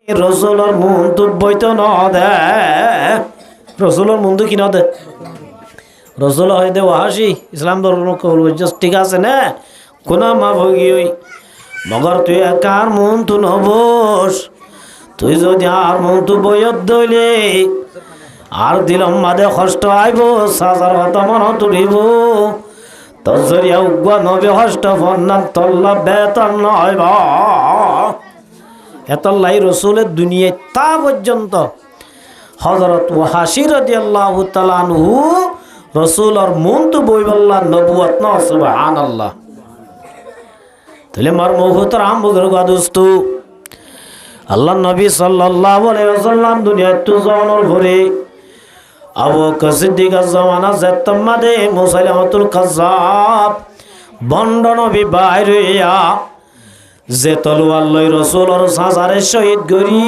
রসুলের মন্তব্য তো ন দে রসুলের মন্দ কি ন দে রসুল হয় দে ওয়াসি ইসলাম ধর্ম কবুল করছিস ঠিক আছে না কোনা মা ভগি ওই মগর তুই কার মন তু নবস তুই যদি আর মন তু বইয়ত দইলে আর দিলম মাদে কষ্ট আইব সাজার কথা মন তুলিব তোর জরিয়া উগ্র নবে হষ্ট ফন্নান তল্লা বেতন নইব এতল্লাই রসুলের দুনিয়ায় তা পর্যন্ত হযরত ওয়াহাশী রাদিয়াল্লাহু তাআলা আনহু রসুলের মন তো বইবল্লা নবুয়ত না সুবহানাল্লাহ তাহলে মার মুহতারাম বুজুর্গ দোস্ত আল্লাহ নবী সাল্লাল্লাহু আলাইহি ওয়াসাল্লাম দুনিয়ায় তো জওয়ানোর পরে আবু বকর সিদ্দিকের জামানা জাতমাদে মুসাইলামাতুল কাজ্জাব বন্ড নবী বাইরে যে তলোয়ার লই রসুলর সাজারে শহীদ করি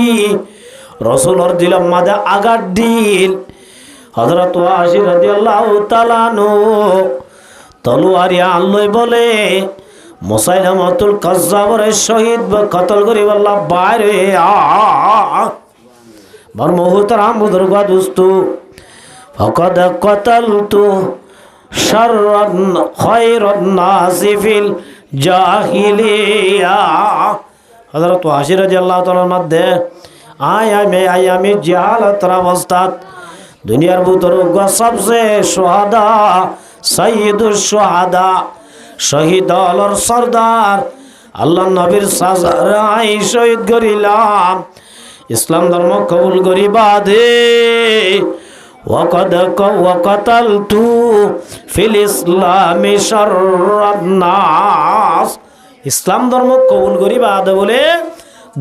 রসুলর দিলাম মাদে আঘাত দিল হযরত ওয়াহাশী রাদিয়াল্লাহু তাআলা আনহু তলোয়ারি আনলই বলে মুসাইলামাতুল কাজ্জাবরে শহীদ বা কতল করি বল্লা বাইরে বর মুহতারাম বুজুর্গ দোস্ত ফাকাদ কতালতু শাররান খায়রান নাসি ফিল জাহিলিয়া হযরত ওয়াহাশী রাদিয়াল্লাহু তাআলার মধ্যে আমি জাহালাতের অবস্থাত দুনিয়ার ভিতর সবচেয়ে সুহাদা সাইয়্যিদুশ সুহাদা শহীদ আলর সরদার আল্লাহ নবীর সাজারাই শহীদ করিলাম ইসলাম ধর্ম কবুল করি বাদে ওয়াকাতালতু ফিল ইসলামি শাররান নাস ইসলাম ধর্ম কবুল করি বাদে বলে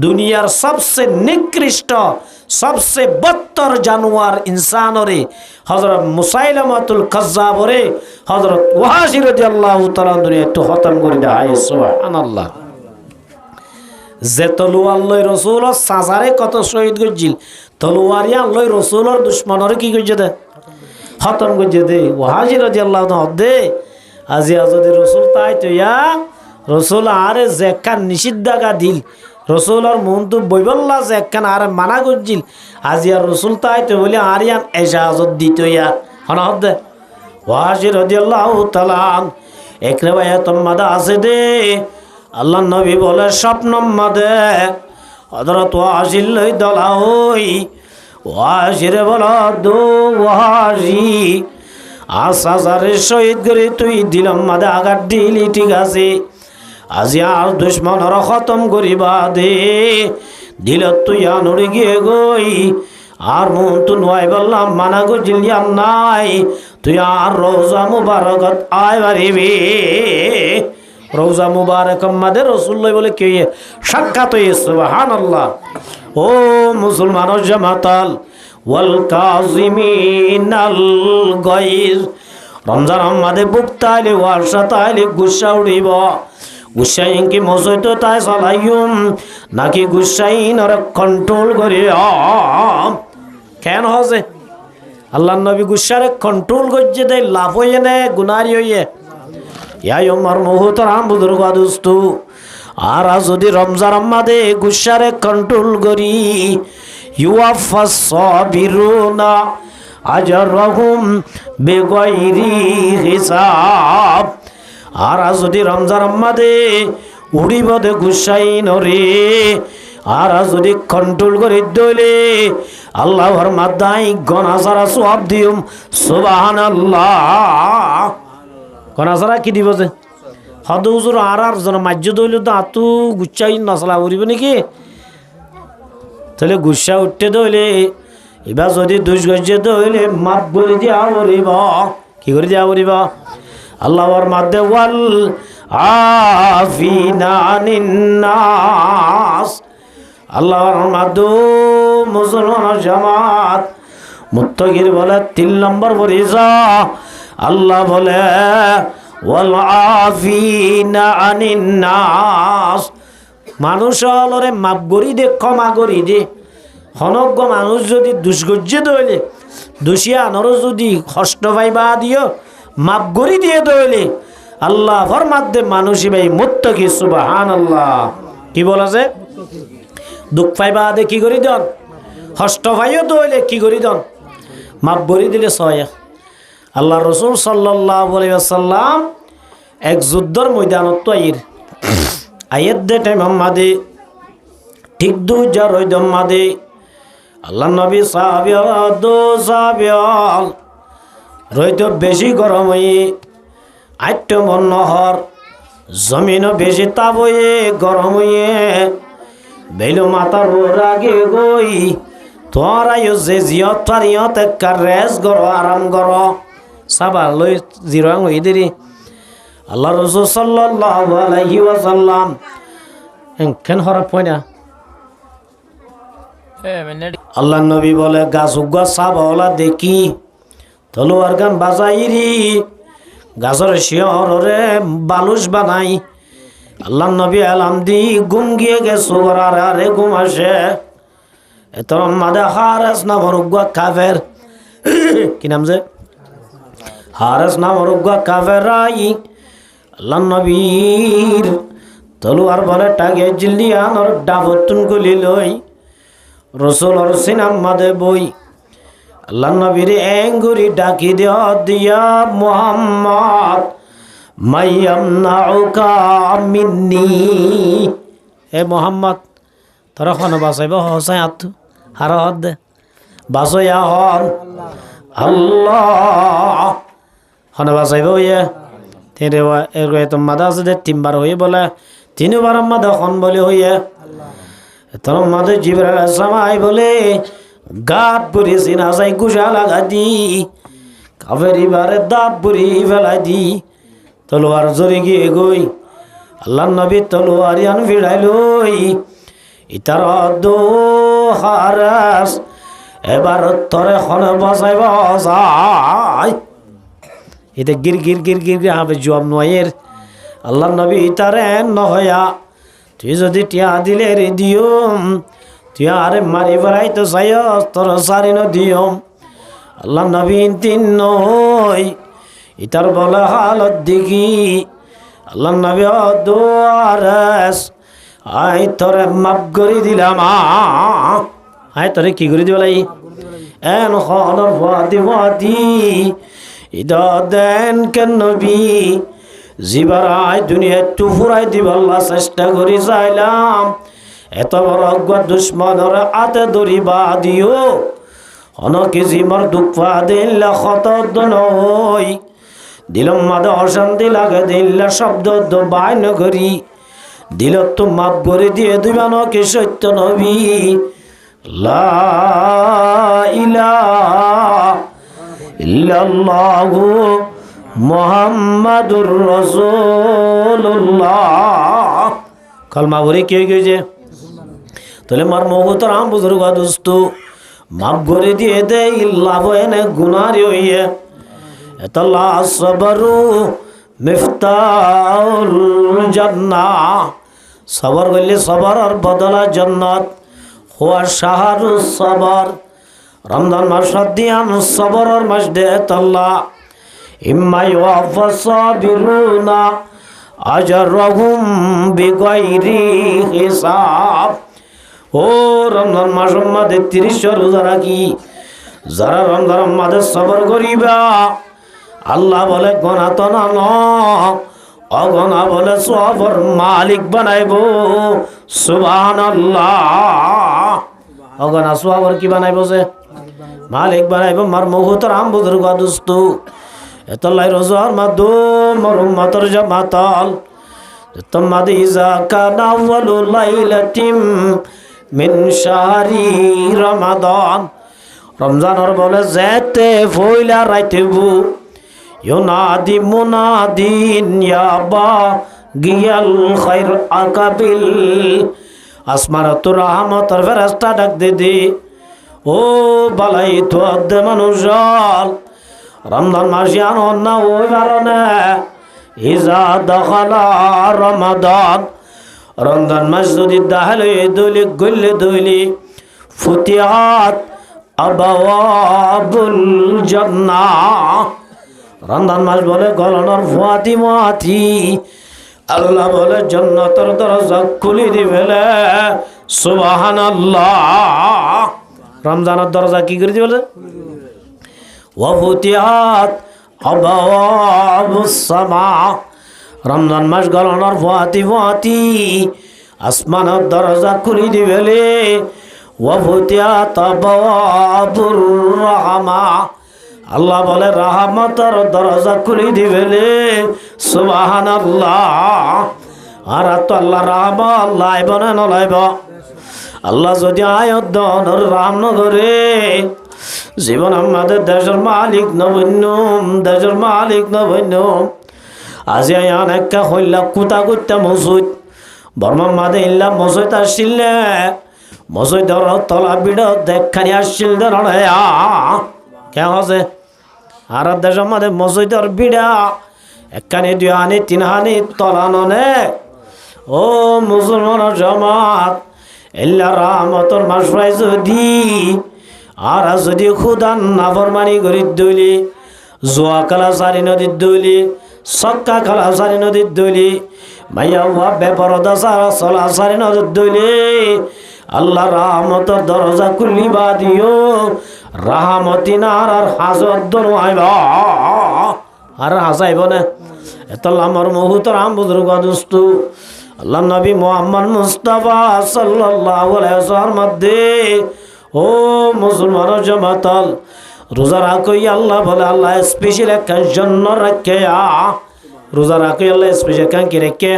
দুনিয়ার সবচেয়ে নিকৃষ্ট সবচেয়ে বদতর জানোয়ার ইনসানরে হযরত মুসাইলামাতুল কাজ্জাবরে হযরত ওয়াহাশী রাদিয়াল্লাহু তাআলা দুনিয়া একটু খতম করে দেয় সুবহানাল্লাহ যে তলোয়ার লই রাসূল সাজারে কত শহীদ গজিল তলোয়ারি আল্লাহ রাসূলের দুশমনরে কি কইছে দে খতম কইছে দে ওয়াহাশী রাদিয়াল্লাহু তাআলা দে আজি যদি রাসূল তাই তো ইয়া রাসূল আরে যেকান নিষিদ্ধাজ্ঞা দিল রসুলের মন তো বইবল্লা যে একখান আর মানা করছিল আজি আর রসুল তাই তো বলে আরিয়ান এজাজত দিত ইয়া হন দে ওয়াহাশী রাদিয়াল্লাহু তাআলা একরে ভাই তোমাদা আছে দে আল্লাহ নবী বলে স্বপ্ন মাদে হযরত ওয়াহাশী লই দলা হই ওয়াহাশী রে বলা দো ওয়াহাশী আসাজারে শহীদ করে তুই দিলাম মাদে আঘাত দিলি ঠিক আছে আজি আর দুশ্মনর খতম করিবা দে দিল তুই আনুড়ি গিয়ে গই আর মন তু নয় বললাম মানা গজিলিয়াম নাই তুই আর রোজা মুবারকত আয় বাড়িবি রোজা মুবারক মাদে রসুল্লাহ বলে কে সাক্ষাৎ হয়ে সুবহানাল্লাহ ও মুসলমানের জামাতাল ওয়াল কাযিমিনাল গায়জ রমজান মাদে বুকতাইলে ওয়ারসা তাইলে গুসা উড়িব গুসাইন কি মজইতো তাই চলাইম নাকি গুসাইন আর কন্ট্রোল করে কেন হসে আল্লাহ নবী গুসারে কন্ট্রোল করছে দেয় লাভ হইয়ে নে গুনারি হইয়ে ইয়াই আমার মুহতারাম বুজুর্গ দোস্ত আর যদি রমজান মাদে গুসারে কন্ট্রোল করি ইউয়াফাস সাবিরুনা আজরহুম বিগাইরি হিসাব আর যদি রমজান মাদে উড়িব দে গুসাই নরে আর যদি কন্ট্রোল করে দইলে আল্লাহর মাদাই গনাসারা সওয়াব দিম সুবহানাল্লাহ গনাসারা কি দিব যে হদ হুজুর আর জন মাজ্য দইল তো আতু গুসাই নসলা উড়িব নাকি তাহলে গুসা উঠতে দইলে এবার যদি দুষ গজে দইলে মাপ করে দিয়া উড়িব কি করে দিয়া উড়িব আল্লাহর মাদে ওয়াল আফিনা আনিন নাস আল্লাহর মাদু মুসলমান জামাত মুত্তাকির বলে 3 নম্বর পরিজা আল্লাহ বলে ওয়াল আফিনা আনিন নাস মানুষ হলরে মাপ করি দে ক্ষমা করি দে হনজ্ঞ মানুষ যদি দুষ্গজ্জে দইলে দোষিয়া আনরও যদি কষ্ট পাইবা দিও মাপ করি দিয়ে দইলে আল্লাহ ফরমাতে মানুষই ভাই মুত্তাকি সুবহানাল্লাহ কি বলেছে দুঃখ পাইবা দে কি করি দন, কষ্ট পাইও দইলে কি করি দন, মাপ বরি দিলে সয়া। আল্লাহ রসুল সাল্লাল্লাহু আলাইহি ওয়াসাল্লাম এক যুদ্ধর ময়দানত আয়ের দে টাইম মাদে ঠিক 2000 মাদে আল্লাহ নবী সাহাবিয়াল রইত বেশি গরম হয়ে আইট মন নহর জমিনও বেশি তাপ হয়ে গরম হয়ে বেলো মাতার ওর আগে গই তোর আয়ো যে জিয়ত তার ইয়ত একটা রেস গর আরাম গর সাবার লই জিরং হই দেরি আল্লাহ রাসূল সাল্লাল্লাহু আলাইহি ওয়াসাল্লাম কেন হরা পয়না আল্লাহ নবী বলে গাছ উগা সাবলা দেখি তলোয়ার গান বাজাইরি গাছের শিয়রে বালুস বানাই আল্লাহ নবী আলাম দি ঘুম গিয়ে গেছো আরে ঘুম আসে এত মাদে হারেস নামর উগা কাফের কি নাম যে হারেস নামর উগা কাফের রাই আল্লাহ নবীর তলোয়ার বলে টাগে জিল্লিয়ানর ডাবতুন গুলি লই রসুলর সিনাম মাদে বই আল্লাহ নবীর এঙ্গুরি ডাকি দিয়া মুহাম্মদ মাইয়ামনাউকা মিন্নি হে মোহাম্মদ তোরা খন বাঁচাইব হসাই আত্মু হার হদ দে বাঁচয়া হন আল্লাহ খন বাঁচাইব ইয়ে তেরে এর মাদা আছে দে 3 বার হয়ে বলে 3 বার মাদা খন বলে হইয়ে তোর মাদে জিবরাইল সামাই বলে গাত পুরি সিনা যাই গুজা লাগা দি কাফেরি বারে দাঁত পুরি ফেলাই দি তলোয়ার জরি গিয়ে গই আল্লাহ নবী তলোয়ার ইয়ান ভিড়াইলই ইতার দো হারাস এবার তরে খনে বাঁচাইব যায় এতে গির গির গির গির হবে জব নয়ের আল্লাহ নবী ইতারে নহয়া তুই যদি টিয়া দিলে রে দিয়ম তুই আরে মারি বেড়াই তো চাই তোর সারি ন দিয়ম আল্লাহ নবীন 3 নয় ইতার বলে হালত দেখি আল্লাহ নবী দোয়ারেস আই তোরে মাপ করে দিলাম আই তোরে কি করে দিবলাই এন খনর ফাদি ইদা দেন কেন নবী জিবারাই দুনিয়া তু ফুরাই দিব আল্লাহ চেষ্টা করি চাইলাম এত বড় অজ্ঞ দুশ্মনের আতে দরিবা দিও অনকে জিমার দুঃখ দিল ক্ষত নই দিলম মাদে অশান্তি লাগে দিল্লা শব্দ বাইন করি দিল তো মাপ করে দিয়ে দিবান কি সত্য নবী লা ইলাহা ইল্লাল্লাহু মুহাম্মাদুর রাসূলুল্লাহ কলমা ভরে কি হয়েছে তাহলে মার মহতর আম বুজুর্গ দোস্ত মাপ করে দিয়ে দে লাভ এনে গুনারি হইয়ে এতলা সবরু মিফতাউল জান্নাহ সবর করলে সবর আর বদলা জান্নাত হুয়া শাহরুস সবর রমজান মাস দিয়ান সবরের মাস দে আল্লাহ ইম্মা ইউওয়াফাস সাবিরুনা আজরহুম বিগাইরি হিসাব ও রমজান মাস মধ্যে 30 রোজা রাখি যারা রমজান মাসে সবর করিবা আল্লাহ বলে গনা তো না অগনা বলে সবর মালিক বানাইব সুবহানাল্লাহ অগনা সবর কি বানাইব যে মালিক বানাইব মার মুহূর্তের আম বুজুর্গ দোস্ত এতলাই রোজার মাদু মরুমাতর জামাতাল তোমাদি ইজা কানা আউয়ালু লাইলাতিম মিন শাহরি রমাদান রমজানের বলে যেতে ফইলা রাইতেবু ইউনাদি মুনাদিন ইয়া বাগিয়াল খায়র আকাবিল আসমানাতুর রহমতের ফেরেশতা ডাক দে ও বালাই তো আদে মানুষল রমজান মাসে আনন্দ না ওই কারণে ইজা দখালা রমাদান রমজান মাস যদি দাহলে দইলি গইলে দইলি ফুতিহাত আবাওয়াবুল জান্নাহ রমজান মাস বলে গলনের ফুয়াতি মুয়াতি আল্লাহ বলে জান্নাতের দরজা খুলে দিবেলে সুবহানাল্লাহ। রমজানের দরজা কি করে দিবে? ওয়াফুতিহাত আবওয়াবুস সামা। রমজান মাস গলনার ফাতি আসমানের দরজা খুলি দিবেলে। ওয়াফুতিহাত আবওয়াবুর রাহমা। আল্লাহ বলে রাহমতের দরজা খুলি দিবেলে। সুবহানাল্লাহ। আর তো আল্লাহ রাহমত লাইব না নলাইব? আল্লাহ যদি আয়াত দনর রাম নগরে জীবন আমাদের দেশের মালিক নবন্যম, দেশের মালিক নবন্যম। আজি আয়ান একটা হইলা কুতা কুত্তা মসুদ বর্মা মাদে ইল্লা মসুদ আসছিলে। মসুদর তলা বিড় দেখানি আসছিল ধরনে কে হসে। আর দেশের মাদে মসুদর বিড়া একখানি দুই হানি তিন হানি তলা ননে। ও মুসলমান জামাত, এল্লা রাহমতর মাস পাই যদি আর যদি খুদান নাফরমানি করি দইলি, জোয়া কালা সারি নদীর দইলি, সক্কা কালা সারি নদীর দইলি, মাইয়া হওয়া বেপরদা সারা চলা সারি নদীর দইলি, আল্লাহ রাহমতর দরজা খুলিবা দিও। রাহমতি না আর হাজত দনু আইব আর হাসাইব না। এত আমার মুহুতর আম বুজুর্গ দোস্তু আল্লাহ নবী মুহাম্মদ মুস্তাফা সাল্লাল্লাহু আলাইহি ওয়াসাল্লাম মধ্যে ও মুসলমান জামাতাল রোজা রাখই। আল্লাহ বলে আল্লাহ স্পেশাল একখান জন্য রাখে। রোজা রাখই আল্লাহ স্পেশাল একখান কি রাখে?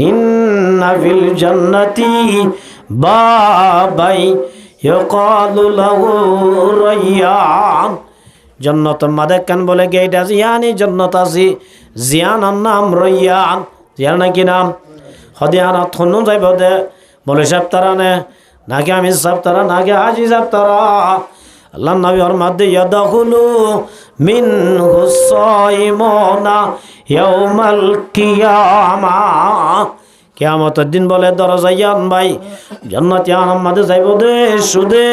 ইন্না ফিল জান্নাতি বাবাই ইয়াকালু লাহু রায়্যান। জান্নাতের মাঝে কান বলে গেট আছে, ইয়ানি জান্নাত আছে, জিয়ানার নাম রায়্যান। জিয়ান নাকি নাম হদিয়ানা থন্ন যাইব দে বলে সাহেব তারা নে নাকি আমি সাহেব তারা নাকি হাজি সাহেব তারা। আল্লাহ নবী ওর মধ্যে ইয়াদখুলু মিনহু সাইমুনা ইয়াউমাল কিয়ামা। কিয়ামতের দিন বলে দরজা ইয়ান ভাই জান্নাতি আনমাদে যাইব দে সুদে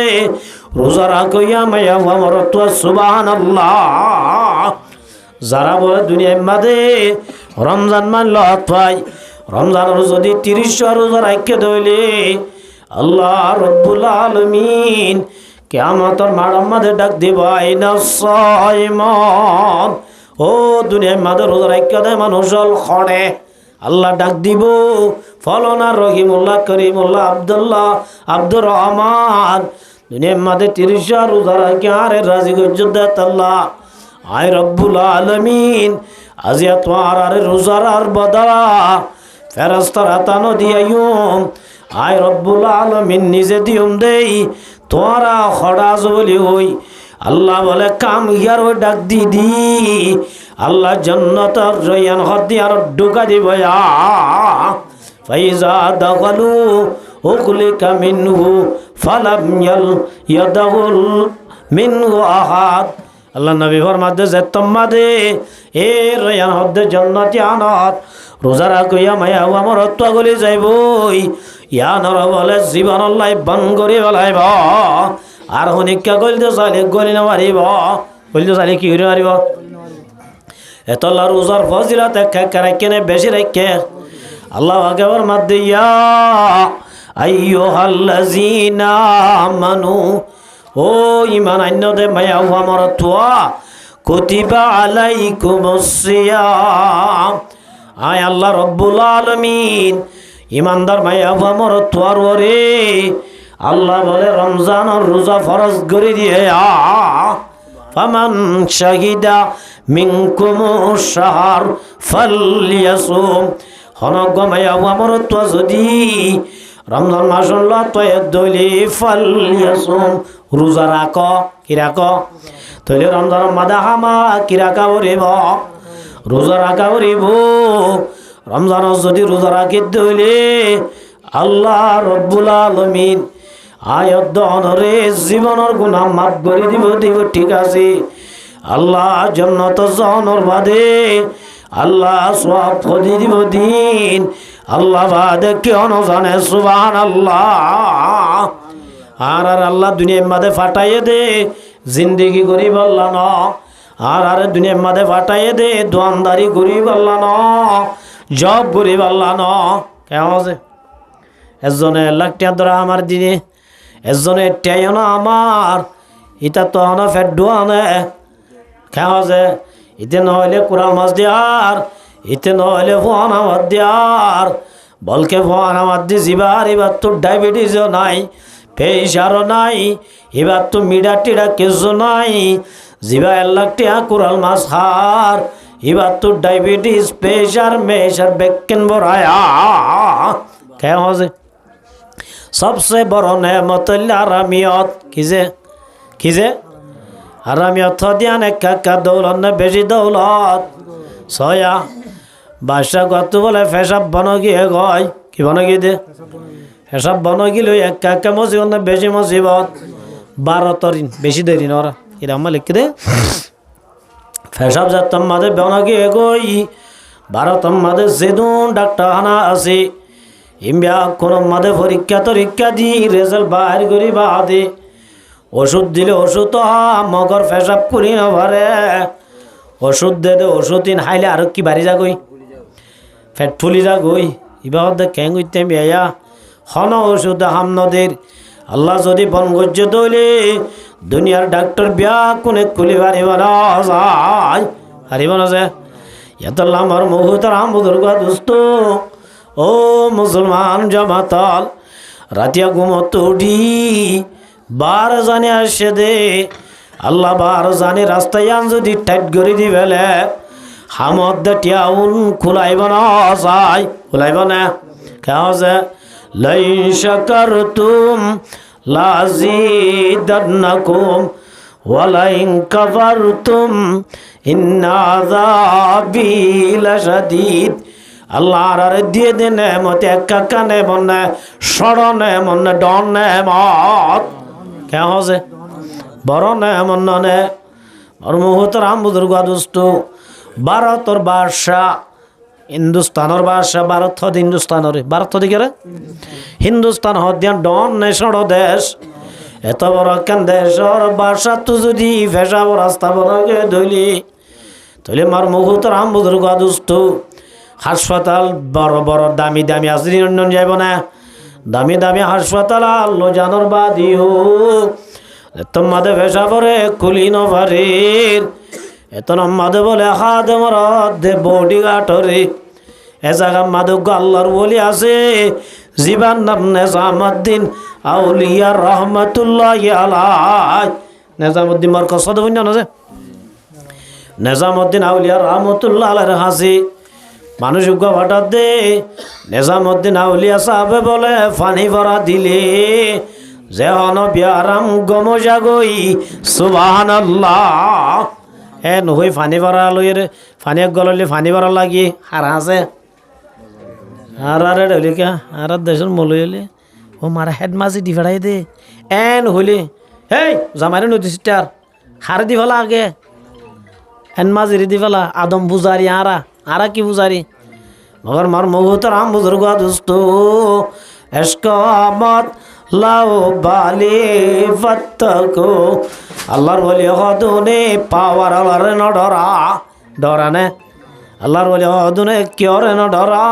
রোজা রাখইয়া মাইয়া আমার তো সুবহানাল্লাহ। যারা বলে দুনিয়ার মাঝে রমজান মানল পাই, রমজানের যদি 30 রোজা রাখতে দইলে আল্লাহ রব্বুল আলামিন কিয়ামতের মাঠের মাঝে ডাক দিব আইনা সাইমান। ও দুনিয়ার মাঝে রোজা রাখতে দেয় মানুষ খড়ে আল্লাহ ডাক দিব ফলনা রহিমুল্লাহ করিমুল্লাহ আব্দুল্লাহ আব্দুর রহমান। দুনিয়ার মাঝে 30 রোজা রাখে আরে রাজি গজ্জত আল্লাহ আয় রব্বুল আলামিন আজিয়া তোমার আরে রোজার আর বদলা ফেরেশতার হাতানো দিয়াইম। আয় রব্বুল আলামিন নিজে দিয়ম দেই তোরা খড়াজ বলি হই। আল্লাহ বলে কাম ইয়ার ওই ডাক দি আল্লাহ জান্নাতের রয়ান হদি আর ঢুকা দিব। ফাইজা দাখালু উখলিকা মিনহু ফালাম ইয়াদাহুল মিনহু আহাদ। আল্লাহ নবী ফরমাতে যে তোমাদে এ রয়ান হদ্দে জান্নাতি আনাত রোজা রাখিয়া মায়া আমার হত্যা গলি যাইবই। ইয়া নর বলে জীবন আল্লাহ বান করে বেলাইব আর হনিকা গলিতে চাইলে গলি না মারিব। গলিতে চাইলে কি করে মারিব? এত আল্লাহ রোজার ফজিলত কেনে বেশি রেখে আল্লাহ আগেবার মাধ্যমে ইয়া আইয়ুহাল্লাযীনা আমানু ও ইমান আইনদে মায়া আমার তোয়া কুতিবা আলাইকুমুস সিয়াম। আয় আল্লাহ রব্বুল আলামিন ইমানদার মায়া আমার তোয়ার ওরে আল্লাহ বলে রমজানের রোজা ফরজ করে দিয়ে ফামান শাহিদা মিনকুমুশ শাহর ফালইয়াসুম। হনগ মায়া আমার তোয়া যদি রমজান মাস দইলি ফালইয়াসুম রোজা রাখ কি রাখ তৈলে রমজান মাদা হামা কি রাখা উরিব রোজা রাখা উরিব। রমজান যদি রোজা রাখি দইলে আল্লাহ রব্বুল আলামিন আয়াত দনরে জীবনের গুনাহ মাফ করে দিব ঠিক আছে। আল্লাহ জান্নাত জানোর বাদে আল্লাহ সওয়াব ফদি দিব দিন আল্লাহ বাদে কেন জানে সুবহানাল্লাহ। আর আল্লাহ দুনিয়ার মাঝে ফাটাইয়ে দে জিন্দেগি গরিব আল্লাহ ন আর দুনিয়ার মাঝে ফাটাইয়ে দে দোয়ানদারি গরিব আল্লাহ ন জব গরিব আল্লাহ ন কেমন আছে একজনে 1 লাখ টাকা ধরা আমার দিনে, একজনে টেয় না আমার, ইটা তো আনা ফেট ডুয়ানে খাওয়া যায়। ইতে নহলে কুড়াল মাছ দিয়ার, ইতে নহলে ফোয়ান আমার দিয়ার, বলকে ফোয়ান আমার দি যাবার। এবার তোর ডায়াবেটিসও নাই, প্রেশারও নাই, এবার তো মিডা টিডা কিছু নাই, জিবা 1 লাখ টাকা কুড়াল মাছ খার, এবার তো ডায়াবেটিস প্রেশার মেশার বেকেন বড়ায়া কেন হচ্ছে। সবচেয়ে বড় নেমত আরামিয়ত কি যে আরামিয়ত দিয়ান একা দৌলত না বেশি দৌলত ছয়া বাদশা কত বলে ফেসাব বন গিয়ে গয় কি বন গিয়ে দে ফেসাব বন গিল একা মসিবত না বেশি মসিবত 12 তরিন বেশি দেরি না ওরা এরকম লিখে দে ফেসাব যাতাম মাঝে বন গিয়ে গই 12 মাঝে যেদুন ডাক্তার হানা আছে ইমবিয়া কোন মাঝে পরীক্ষা তরীক্ষা দি রেজাল্ট বাইর করি বাদে ওষুধ দিলে ওষুধ মগর ফেসাব করি না পারে ওষুধ দে ওষুধ দিন হাইলে আর কি বাড়ি যাগই ফেট ফুলি যাগই এবার দে কেন করতে বিয়া হন ওষুধ হাম নদীর আল্লাহ যদি বন গজ্য দইলে দুনিয়ার ডাক্তার বিয়া কোনে খুলি পারিব না যায় হারিব না যে এত আমার মুহূর্তের আম বুজুর্গ দুস্থ ও মুসলমান জামাতাল রাতিয়া ঘুমত উঠি 12 জানে আসে দে আল্লাহ 12 জানে রাস্তায় আন যদি টাইট করে দি ফেলে হামদ টিয়াউন খুলাইব না চাই খুলাইব না কেন যে লাইন শাকারতুম লাযিদান্নাকুম ওয়ালাইন কাফারতুম ইন্না আযাবি লাশাদীদ আল্লাহর আর দিয়ে দে নেমত একা কানে মনে সরনে মনে ডন নেমত কেন হচ্ছে বড় নেমন নে আর মুহূর্তের আম বুজুর্গ দুষ্ট ভারতর বাদশাহ হিন্দুস্তানের বাদশাহ ভারত হদ হিন্দুস্তানের ভারত দিকে হিন্দুস্তান হদিয়া ডন নে সড় দেশ এত বড় কেন দেশর বাদশাহ তো যদি ফেসাব রাস্তা বড়কে ধইলি তাহলে মার মুহূর্তের আম বুজুর্গ দুষ্ট হাসপাতাল বড় বড় দামি দামি আসরি অন্য যাইব না দামি দামি হাসপাতাল আল্লো জানোর বাদিও তোমাদের ভেসা পরে কুলি নভারের এত মাদে বলে হাত দে বডি গাঠরে এ জায়গা মাদক আল্লাহর বলি আছে জীবান নাম নেজামুদ্দিন আউলিয়া রহমতুল্লাহ আলাই নেজামুদ্দিন মার কসদ হইনা না যে নেজামুদ্দিন আউলিয়া রহমতুল্লাহ আলাইহির হাসি মানুষ হঠাৎ দে নেজামুদ্দিন আউলিয়া সাহেবে বলে ফানি ভরা দিলে যে হন বিয়ারাম গম জাগই সুবহানাল্লাহ এ নহই ফানি ভরা লইরে ফানি গললে ফানি ভরা লাগি আর আছে আর আরে ডলিকা আর দেশের মলইলে ও মারা হেড মাঝি দি ফেড়াই দে এন হইলে হেই জামারে নদী সিটার হার দি ফেলা আগে এন মাঝিরি দি ফেলা আদম বুজারি আরা কি বুজারি মগর মার মুহূর্তের আম বুজুর্গ দুষ্ট এসকমত লাও বালি ফতকো আল্লাহর বলি হদুনে পাওয়ার আল্লাহর ন ডরা নে আল্লাহর বলি হদুনে কিয়রে ন ডরা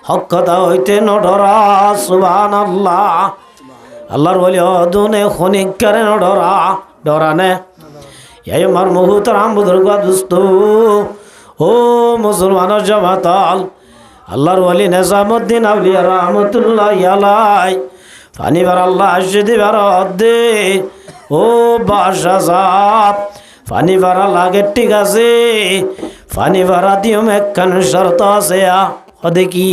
হক কথা হইতে ন ডরা সুবহানাল্লাহ আল্লাহর বলি হদুনে খনিকারে ন ডরা নে এই মার মুহূর্তের আম বুজুর্গ দুষ্ট ও মুসলমানের জামাতাল আল্লাহর ওয়ালি নেজামুদ্দিন আউলিয়া রহমতুল্লাহ আলাই পানি বার আল্লাহ আসে দিবার দে ও বাদশা সাহেব পানি ভরা লাগে ঠিক আছে পানি ভরা দিও একখান শর্ত আছে দেখি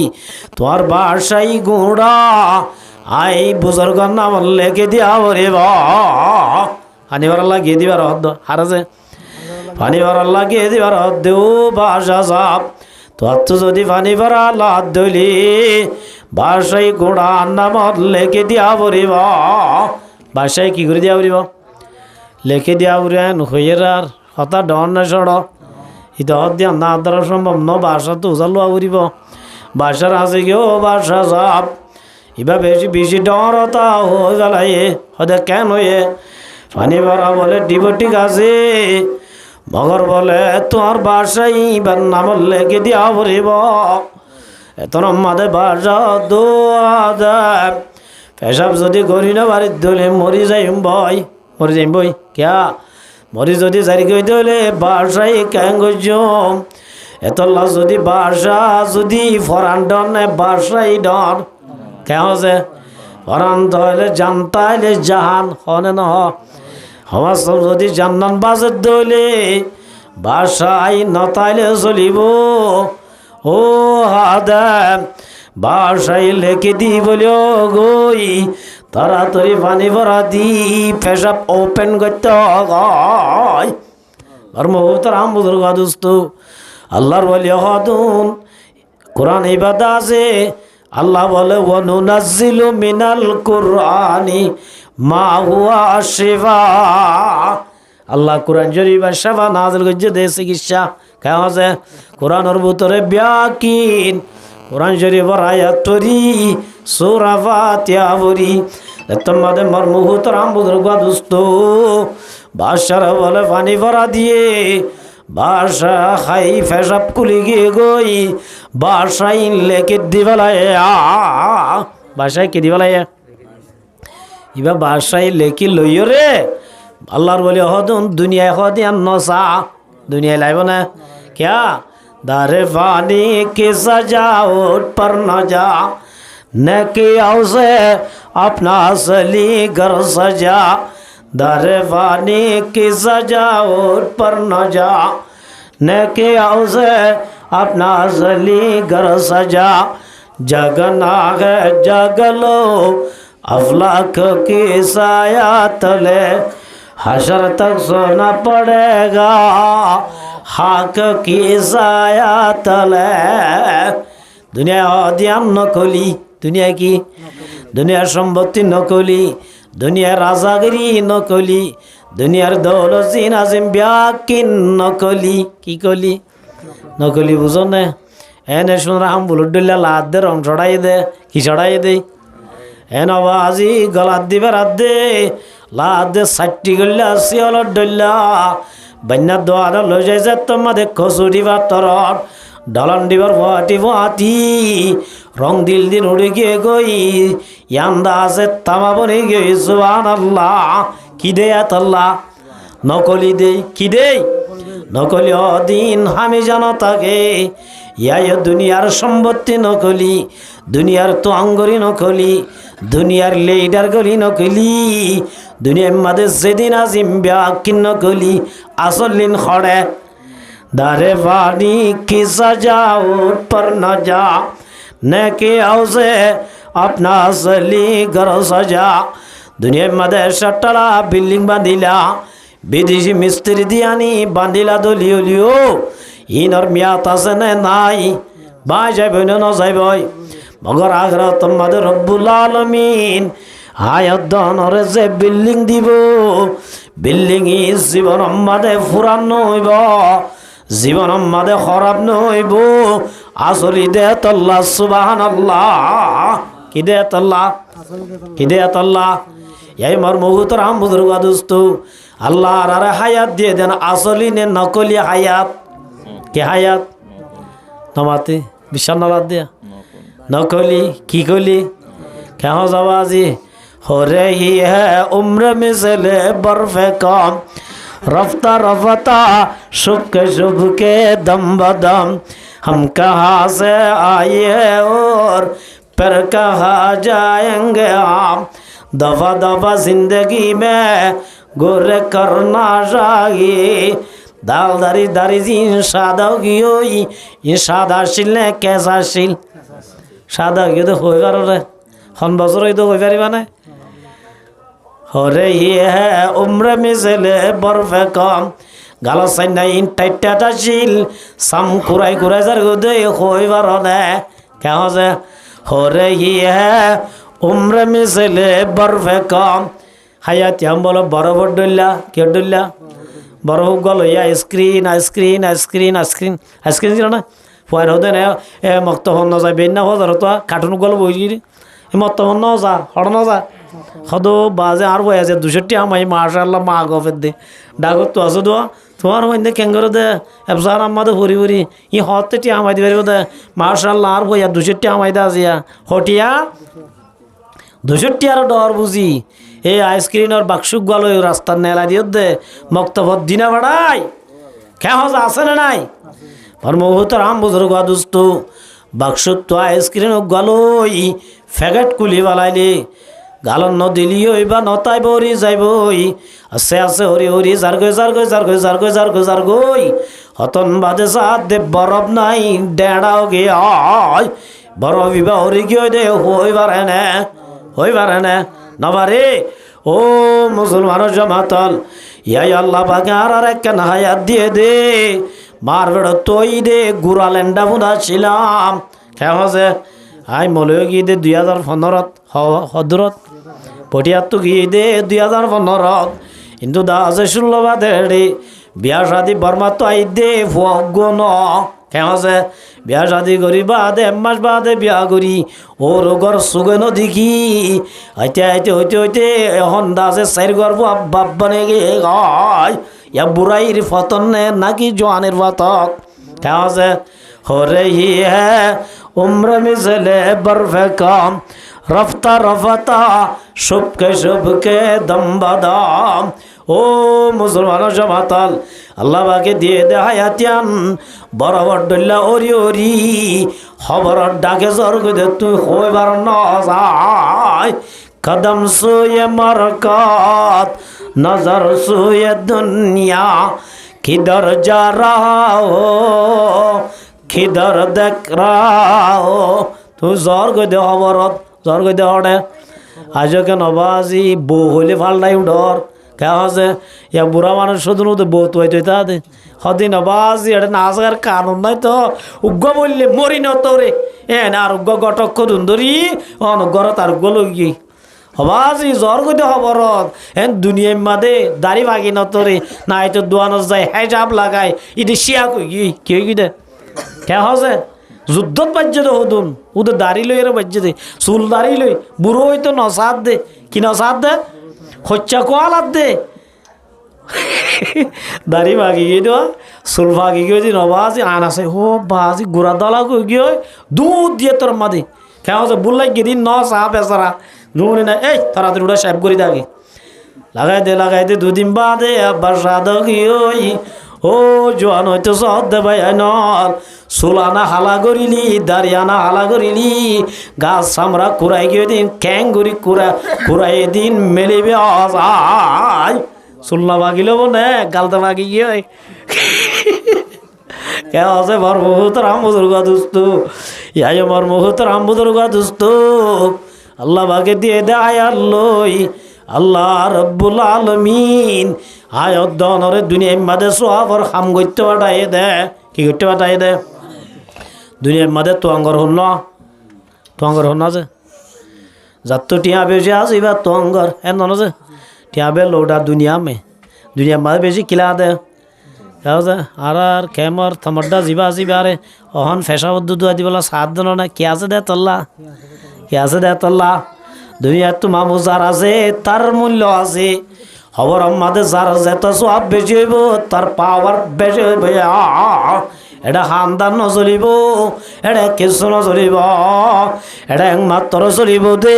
তোমার বাসাই গুঁড়া আই বুজুর্গ নাম লেগে দিয়া রে পানি ভরা লাগিয়ে দিবার হার আছে পানি ভরা লাগিয়ে দিবার দেও বাদশা সাহেব তো যদি পানি ভরা লাদ দলি বাসাই গোড়া নামত লেখে দিয়া পড়িব বাসায় কি করে দিয়া পড়িব লেখে দিয়া পড়েন হইয়ের আর হতা ডন না সড় ইটা হত দিয়া না দ্বারা সম্ভব ন বাসা তো উজাল লোয়া পড়িব বাসার আছে কি ও বাসা সাপ এবার বেশি বেশি ডর হতা হয়ে গেলাই হতে কেন হয়ে পানি ভরা বলে ডিব ঠিক আছে মগর বলে তোমার বাসাই এবার নাম লেগে দিয়া পড়িব এতন মাদে বাসা দোয়া দেয় পেশাব যদি করি না বাড়ির দলে মরি যাইম বই ক্যা মরি যদি জারি কই দলে বাসাই ক্যাঙ্গজম এতলা যদি বাসা যদি ফরান ডন বাসাই ডন কেন যে ফরান ধরলে জানতাইলে জাহান হনে ন হওয়া সব যদি জান্নান বাজের দলে বাসাই নতাইলে চলিব ও হাদাম বাসাই লেখে দি বলিও গই তাড়াতাড়ি পানি ভরা দি পেশাব ওপেন করতে হয় আর মহতার আম বুজুর্গ দোস্ত আল্লাহর ওয়ালি হদুন কোরআন ইবাদা আছে আল্লাহ বলে ওয়ানুনাজ্জিলু মিনাল কুরআনি মা হুয়া শিফা আল্লাহ কোরআন শরীফ শিফা নাযিল করছে দে চিকিৎসা কেন আছে কোরআনের ভিতরে ব্যাকিন কোরআন শরীফের আয়াত তরি সূরা ফাতিহা পড়ি তোমাদের মর মুহতারাম বুজুর্গ দোস্ত বাদশার বলে পানি ভরা দিয়ে বাদশা খাই পেশাব কুলি গিয়ে গই বাদশাই লেকে দিবেলায় বাসায় কে দিবেলায় এবার বাদশাই লেকি লইয় রে আল্লাহর বলি হদুন দুনিয়ায় হদিয়ান নসা দুনিয়ায় লাইব না क्या दारे फानी की सजावट पर न जा न किया उसे अपना असली घर सजा दारे फानी की सजावट पर न जा न किया उसे अपना असली घर सजा जगना है जगलो अफलाक की साया तले हशर तक सोना पड़ेगा हाक की साया तले दुनिया अध्ययन नकली दुनिया की दुनिया सम्पत्ति नकली दुनिया राजागिरी नकली दुनियार दौलती नाजिम ब्याकिन नकली की कली नकली बुझो ना एने सुन हम बुलुडुल्ला लाद दे रंग चढ़ाई दे की चढ़ाई दे एन आवाजी गलात दिबे रात दे लाद दे सट्टी गल्ला सियाल डल्ला बन्ना द्वार लो जाए तुम्हारे खसुरी बातर डलन डिबर वाटी रंग दिल दिन उड़े गए गई यादा से तमा बने गई सुभान अल्लाह की दे अल्लाह नकली दे की दे नकली दिन हमें जाना ताके या दुनियार सम्पत्ति नकली दुनियार तो अंगरी नकली दुनियार लीडर गली नकली दुनिया मदे सेदिन आजिम ब्याकिन नकली असलिन खड़े दारे वानी की सजावट पर न जा न के औसे अपना असली घर सजा दुनिया मदे शटला बिल्डिंग बांधिला विदेशी मिस्त्री दियानी बांधिला दलियो लियो इनर मियात আছে না নাই বাই যাইব না ন যাইব মগর আখরা তোমাদের রব্বুল আলামিন হায়াত দানরে যে বিল্ডিং দিব বিল্ডিং ই জীবন আমাদের ফুরান নইব জীবন আমাদের খারাপ নইব আসলি দে আল্লাহ সুবহানাল্লাহ কি দে আল্লাহ এই মার মুহতারাম বুজুর্গ দোস্ত আল্লাহ আর হায়াত দিয়ে দেন আসলি নে নকলি হায়াত के हायात नमाते विशाल नलाद दिया नकली की कली क्या हो जवाजी हो रही है उम्र में से ले बर्फे कम रफ्ता रफ्ता शुभ के दम बदम हम कहाँ से आए हैं और पर कहाँ जाएंगे हम दफा दफा जिंदगी में गोरे करना चाहिए दाल दारी दारी जिन सादा गियो ये सादा शिल ने कैसा शिल सादा गियो तो होई बारो रे हन बजरो तो होई बारी माने हो रही है उम्र में से ले बर्फे कम गाला साइना इन टाइटा शिल सम कुराई कुराई जर गो दे होई बारो ने क्या हो से हो रही है उम्र में से ले बर्फे कम हयात हम बोलो बराबर डुल्ला क्यों डुल्ला बड़ हो गल या स्क्रीन आइसक्रीन आइसक्रीन आइसक्रीन आइसक्रीन ছিল না পয়র হতে না এ মক্ত হন যায় বেন না হজার তো কার্টুন গল বইরি এ মত হন যা হড় না যা হদো বাজে আর বয় আছে 200 টাকা মাই মাশাআল্লাহ মা গফের দে ডাগত তো আছে তো তোমার মধ্যে কেঙ্গর দে এবসার আমাদের হরি হরি ই হতে টি আমাই দিবে দে মার্শাল্লাহ আর বইয়া 200 টি আমাই দা আজিয়া হটিয়া 200 আর ডর বুঝি এই আইসক্রিমের বাক্সুক গেল রাস্তার নেলা দিয়ে দে মক্তবত দিনা বাড়াই কে হজ আছে না নাই আর মহুতর আম বুজুর্গ দুস্ত বাক্সুক তো আইসক্রিম গলই ফ্যাগেট কুলি বালাইলি গালন নদিলিও বা নতাই বরি যাইবই আছে আছে হরি হরি যার গই যার গই যার গই যার গই যার গই যার গই হতন বাদে সাত দে বরফ নাই ডেড়াও গে আয় বরফ বিবা হরি গিয়ে দে হইবার না নবারে ও মুসলমানের জামাতাল ইয়াই আল্লাহ পাকে আর একটা হায়াত দিয়ে দে মার বেড়ো তৈ দে গুড়া লেন্ডা বুনা ছিলাম খেয়ে আই মলেও গিয়ে দে 2015 হদরত পটিয়ার তো গিয়ে দে 2015 কিন্তু দা আছে 16 বাদে বিয়া শাদি বর্মা তো আই দে ফুয়াগ্য ন কেমছে বিয়া শাদি করি বাদে 1 মাস বাদে বিয়া করি ও রোগর সুগন দেখি আইতে আইতে হইতে হইতে এখন দাসে 4 গর্ব বাপ বনে গে গায় ইয়া বুড়াইর ফতন নাকি জোয়ানের ফতক কেমছে হরে হি হ্যাঁ उम्र मिसले बर्फ़ काम रफ्ता रफ्ता शुभ के दम बदाम ও মুসলমান জামাতাল আল্লাহ বাকে দিয়ে দে হায়াতিয়ান বরাবর ডল্লা ওরি ওরি খবর ডাকে জর্গ দে তুই হইবার নয় কদম সুয়ে মরকত নজর সুয়ে দুনিয়া কিধর যা রহা হো খিদর দেখ রাও তুই জ্বর গই দে খবরত জ্বর গই দে হরে আজকে নবাজি বউ হইলে ফাল্লাই উডর কে আছে ইয়া বুড়া মানুষ শুধু নদে বউ তুই তুই তা দে সদি নবাজি এটা নাচার কারণ নাই তো উগ্র বললে মরি নতরে এ না আর উগ্র গটক ধুন্দরি অনুগ্রহ তার উগ্র লগি হবাজি জ্বর গই দে খবরত এন দুনিয়ার মাদে দাড়ি ভাগি নতরে না এই তো দোয়ানত যায় হেজাব লাগাই ইদি শিয়া কই কি কি দে কে হসে যুদ্ধত বাজ্যে দে হদুন ওদের দাড়ি লই এর বাজ্যে দে চুল দাড়ি লই বুড়ো হইতো নসাদ দে কি নসাদ দে হচ্চা কোয়ালাত দে দাড়ি ভাগি গিয়ে দেওয়া চুল ভাগি গিয়ে দি নবাজি আন আছে হো বাজি গুড়া দলা কই গিয়ে দুধ দিয়ে তোর মাদি কে হসে বুল্লাই গিয়ে দিন ন সাহা বেচারা নুনি না এই তাড়াতাড়ি ওটা সাহেব করি দাগে লাগাই দে 2 দিন বাদে আবার সাদ গিয়ে ও জোয়ান হইতো সদ দে ভাই নল সুলানা হালা করিলি দাঁড়িয়ানা হালা করিলি গাছ সামরা কুড়াই গিয়ে দিন ক্যাং করি কুড়াই দিন মেলিবে আয় সুলনা বাগিল বনে গালতে বাগি গিয়ে কে আছে বর বহুত রাম বুজুর্গ দুস্ত ইয়াই আমার বহুত রাম বুজুর্গ দুস্ত আল্লাহ বাগে দিয়ে দে আয়ার লই আল্লাহ রব্বুল আলমিন আয়ত দনরে দুনিয়ার মাঝে সোহাবর খাম করতে পাঠাই দে কি করতে পাঠাই দে দুনিয়ার মাঝে তোয়াঙ্গর হল না যে যার তো টিয়া বেশি আছে এবার তোয়াঙ্গর এর নন যে টিয়া বে লোডা দুনিয়ার মাঝে বেশি কিলা দে যে আর কেমর থমড্ডা জিবা আরে অহন ফেসা বদ্ধ দুয়া দিবলা সাত দিন না কে আছে দে তল্লা দুনিয়ার তো মামু যার আছে তার মূল্য আছে খবর আমাদের যার যেত সব বেশি হইব তার পাওয়ার বেশি হইব এটা খানদান নচলিব এটা কিছু নচলিব এটা একমাত্র চলিব দে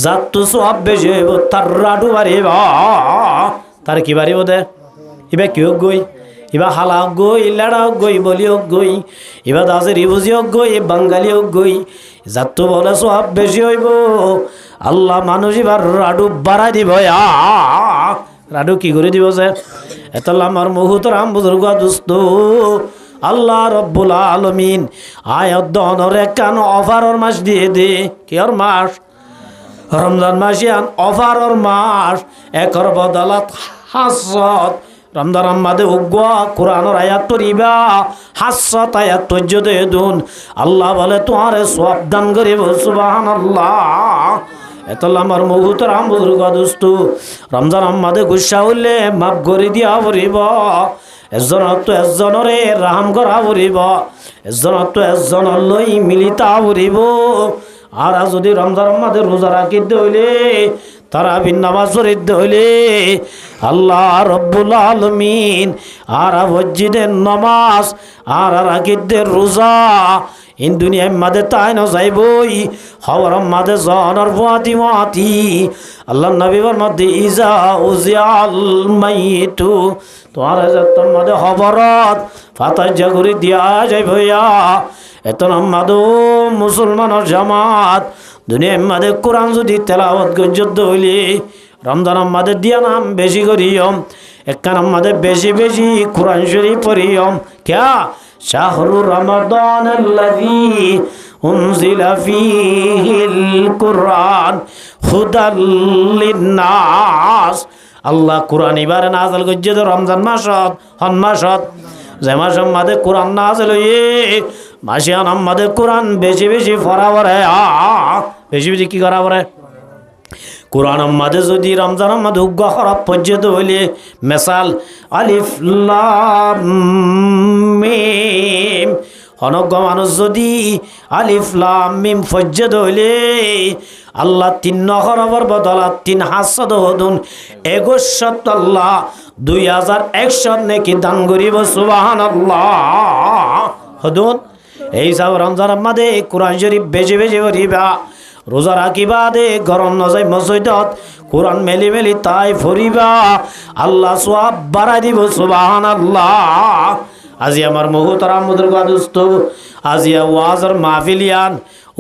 যার তো সব বেশি হইব তার রাডু বাড়িব তার কি বাড়িব দে ইবা কি হোক গই ইবা হালা হোক গই লেড়া হোক গই বলি হোক গই ইবা দাসের ইবুজি হোক গই বাঙালি হোক গই যার তো বলে সব বেশি হইব আল্লাহ মানুষ এবার রাডু বাড়াই দিব রাডু কি করে দিব যে এতলা আমার মুহুত রাম বুজুর্গ দুস্ত আল্লাহ রব্বুল আলমিন আয়াত দনর একখান অফারর মাস দিয়ে দে কি আর মাস রমজান মাসিয়ান অফারর মাস একর বদলাত হাসত রমজান মাদে উগ্রা কোরআনের আয়াত তরিবা হাসত আয়াত তজ্জ দে দুন আল্লাহ বলে তোমারে সব দান করিব সুবহানাল্লাহ এতলা আমার মুহুত রাম বুজুর্গ দুস্ত রমজান মাদে গুসা হইলে মাফ করে দিয়া পড়িব এজনরে রাম করা পড়িব এজনৰ লৈ মিলিতা পড়িব আর যদি রমজান মাদে রোজা রাখি হইলে তারাবির নামাজ পড়িতে হইলে আল্লাহ রব্বুল আলামিন আর মসজিদের নামাজ আর রাকিদের রোজা ইন দুনিয়ায় মাদে তাই না যাইবই খবর মাদে জনের ফাতিমাতি আল্লাহ নবীর মধ্যে ইজা উজিয়াল মাইতু তোমার যতন মধ্যে খবরত ফাতার জাগরি দিয়া যাইবইয়া এত নামাদ মুসলমানের জামাত দুনিয়ার মাদে কোরআন যদি তেলাওয়াত গজ্জত হইলে রমজান আমাদের দিয়া নাম বেশি করিয়ম একখান আমাদের বেশি বেশি কোরআন শরীফ পড়িয়ম ক্যা শাহরু রমাদান আল্লাযী উনজিলা ফীহিল কুরআন হুদাল লিন্নাস আল্লাহ কোরআন এবারে নাযিল করছে তো রমজান মাসত হন মাসত যে মাস আমাদের কোরআন নাযিল হয়ে মাসে আমাদের কোরআন বেশি বেশি পড়া পড়ে বেশি বেশি কি করা পড়ে কোরআন মাঝে যদি রমজান মাঝে উগ্র খারাপ পর্যন্ত হইলে মেসাল আলিফ লাম মিম অনজ্ঞ মানুষ যদি আলিফ লাম মিম পর্যন্ত হইলে আল্লাহ 3 নহরবর বদলাত 3 হাসদ হদুন 21 আল্লাহ 2100 নেকি দান করিব সুবহানাল্লাহ হদুন এই সব রমজান মাঝে কোরআন শরীফ বেশি বেশি পড়িবা রোজা রাখিবা দে গরম নজাই মসজিদত কোরআন মেলি মেলি তাই ফরিবা আল্লাহ সওয়াব বাড়াই দিব সুবহানাল্লাহ আজি আমার মুহতারাম মুদরগা দোস্ত আজি ওয়াজর মাহফিলিয়ান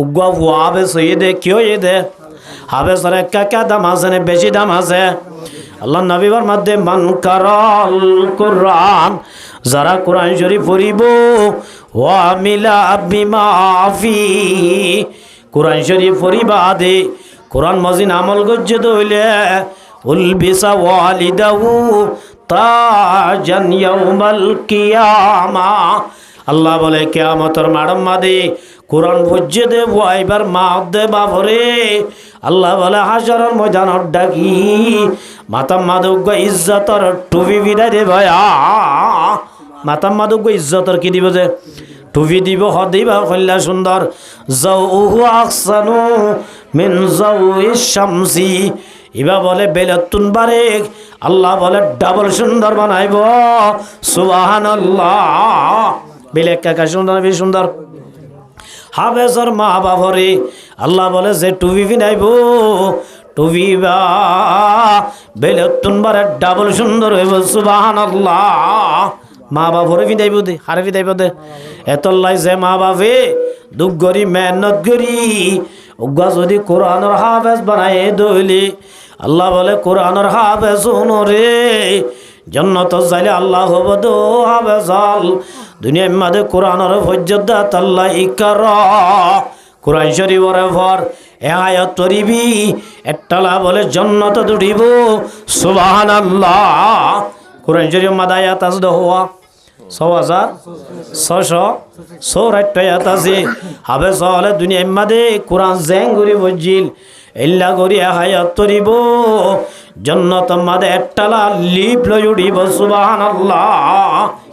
উগ্গা ওয়াবে সইদে কিও দে হবে সরে কাকা দাম আছে না বেশি দাম আছে আল্লাহ নবীর মধ্যে মান কারাল কোরআন যারা কোরআন শরীফ পড়িব ওয়া মিলা বিমা ফি কোরআন শরীফ পড়িবা দে কোরআন মজিন আমল গজ্জে দইলে উলবিসা ওয়ালিদাহু তাজান ইয়াউমাল কিয়ামা আল্লাহ বলে কিয়ামতের মাড়ম মাদে কোরআন ভজ্জে দে ওয়াইবার মা দে বাবরে আল্লাহ বলে হাশরের ময়দানত ডাকি মাতাম মাদুগ ইজ্জতর টুপি বিদায় দে ভায়া মাতাম মাদুগ ইজ্জতর কি দিব যে টুপি দিব হদিবা কল্লা সুন্দর যাউহু আহসানু মিন যাউইশ শামসি ইবা বলে বেলাতুন বারেক আল্লাহ বলে ডাবল সুন্দর বানাইব সুবহানাল্লাহ বেলে কাকা সুন্দর বেশি সুন্দর হাফেজর মা বাবরে আল্লাহ বলে যে টুপি বিনাইব টুপি বা বেলাতুন বারে ডাবল সুন্দর হইব সুবহানাল্লাহ মা বাবরে বিদাইব দে হারে বিদাইব দে এতলাই যে মা বাবে দুঃখ গরি মেহনত গরি উগ্গা যদি কোরআনের হাফেজ বানায় দইলি আল্লাহ বলে কোরআনের হাফেজ রে জান্নাত যাইলে আল্লাহ হব দো হাফেজাল দুনিয়ার মাঝে কোরআনের ফজ্জদাত আল্লাহ ইকরা কোরআন শরীফের ভর এ আয়াত তরিবি একটালা বলে জান্নাত দুটিব সুবহানাল্লাহ কোরআন শরীফ মাদা আয়াত আছে হওয়া 6664 আয়াত আছে হাফেজ হলে দুনিয়ার মাঝে কোরআন জেং করি বজিল এল্লা করি আয়াত তরিব জান্নাত মাঝে একটালা লিপ লই উঠিব সুবহানাল্লাহ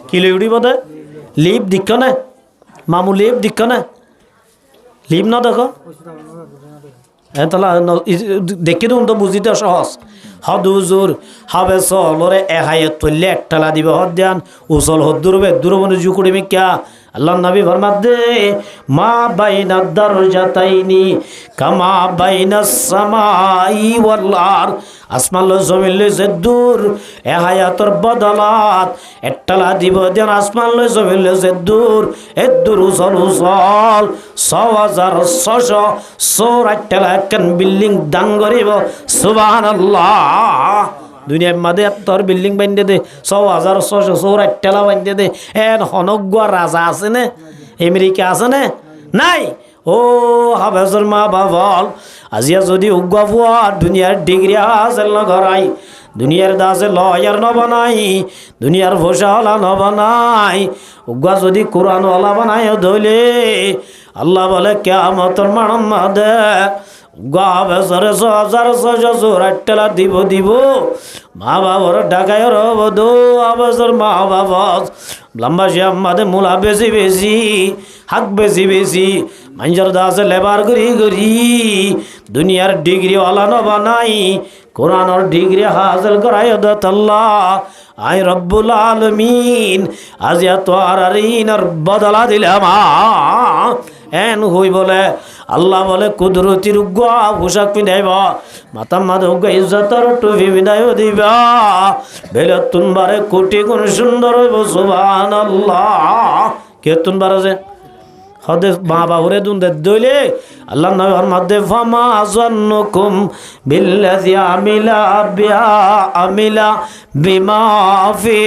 কি লই উঠিব দে লিপ দিক্ষ না মামু লিপ দিক্ষ না লিপ না দেখো তাহলে দেখি দিন তো বুঝিতে সহজ হদুজুর হাবে চলরে এহায়ে তল্লে একটালা দিব হদ দিয়ান উচল হদ্দুর বেদুর মনে জু করি মিক্যা আল্লাহ নবী ফরমাত দে মা বাইনা দারজাতাইনি কামা বাইনাস সামাই ওয়াল আরদ আসমান লো জমিন লো যে দূর এ হায়াতর বদলাত একটালা দিব দেন আসমান লো জমিন লো যে দূর এ দূর উচল 6684 একখান বিল্ডিং দান করিব সুবহানাল্লাহ দুনিয়ার মাঝে তোর বিল্ডিং বান্ধে দে 6684 বান্ধে দে এর হনজ্ঞ রাজা আছে না আমেরিকা আছে না নাই ও হাফেজর মা বাবল আজিয়া যদি উগ্গ ফুয়া দুনিয়ার ডিগ্রি হাসিল না করাই দুনিয়ার দাসে লয়ার নবানাই দুনিয়ার ভোসাওয়ালা নবানাই উগ্গা যদি কোরআনওয়ালা বানায় ধইলে আল্লাহ বলে কিয়ামতের মানম মাদে গাবেসরে 6684 দিব দিব মা বাবার ঢাকায় রব দো আবেসর মা বাবা লম্বা শ্যাম মাদে মূলা বেশি বেশি হাক বেশি বেশি মানুষের দাসে লেবার করি করি দুনিয়ার ডিগ্রি ওয়ালা নবানাই কোরআনের ডিগ্রি হাসিল করাই দত আল্লাহ আই রব্বুল আলামিন আজ এত আরিনার বদলা দিলাম এন হই বলে আল্লাহ বলে কুদরতির উগ্র পোশাক পিন্ধাইব মাতা মাধব ইজ্জতর টুপি পিন্ধাই দিবা বেলে তুনবারে কোটি গুণ সুন্দর হইব সুবহানাল্লাহ কে তুনবার আছে হদে মা বাবুরে দুন দে দইলে আল্লাহ নবীর মধ্যে ফামা জান্নুকুম বিল্লাযী আমিলা বিমা ফি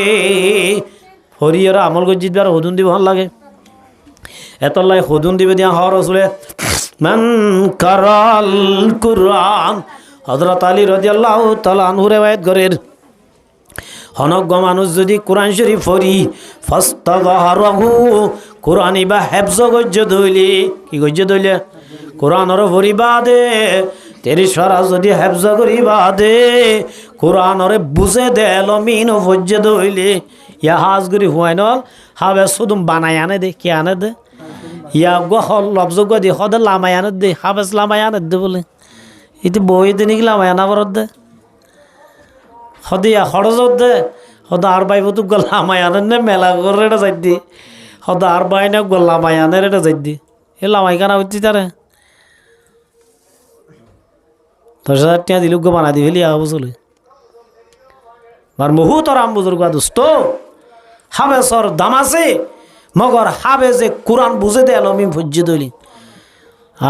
হরিয়রা আমল গজিত বার হুদুন দিব ভাল লাগে এতলাই হুদুন দিবে দিয়া হর রাসূলে মান কারাল কুরআন হযরত আলী রাদিয়াল্লাহু তাআলা আনহু রিওয়ায়াত করেন হনজ্ঞ মানুষ যদি কোরআন শরীফ পড়ি ফাস্তাযহারাহু কোরআনই বা হেফজ গজ্জ দইলে কি গজ্জ দইলে কোরআনর পড়িবা দে তেরি সরা যদি হেফজ করিবা দে কোরআনরে বুঝে দে লমিন ফজ্জ দইলে ইয়া হাজগুরি হুয়াইন হাবে সুদুম বানাই আনে দে কি আনে দে ইয়া গহল লফজ গদি হদ লামাই আনে দে হাবেস লামাই আনে দে বলে ইতি বই দিন কি লামাই আনা বরদ দে হদিয়া খরচত দে হদ আর বাইব তো লামাই আনেন নে মেলা করে এটা যাই দি হদ আর বাই না লামাই আনের এটা যাই দি এ লামাই কানা হচ্ছি তারে 10,000 টাকা দিল গো বানা দি ফেলি আবু চলে মার বহু তরাম বুজুর্গ দোস্ত হাবেসর দাম আছে মগর হাবেজে কোরআন বুঝে দে আলমি ভজ্জি দইলি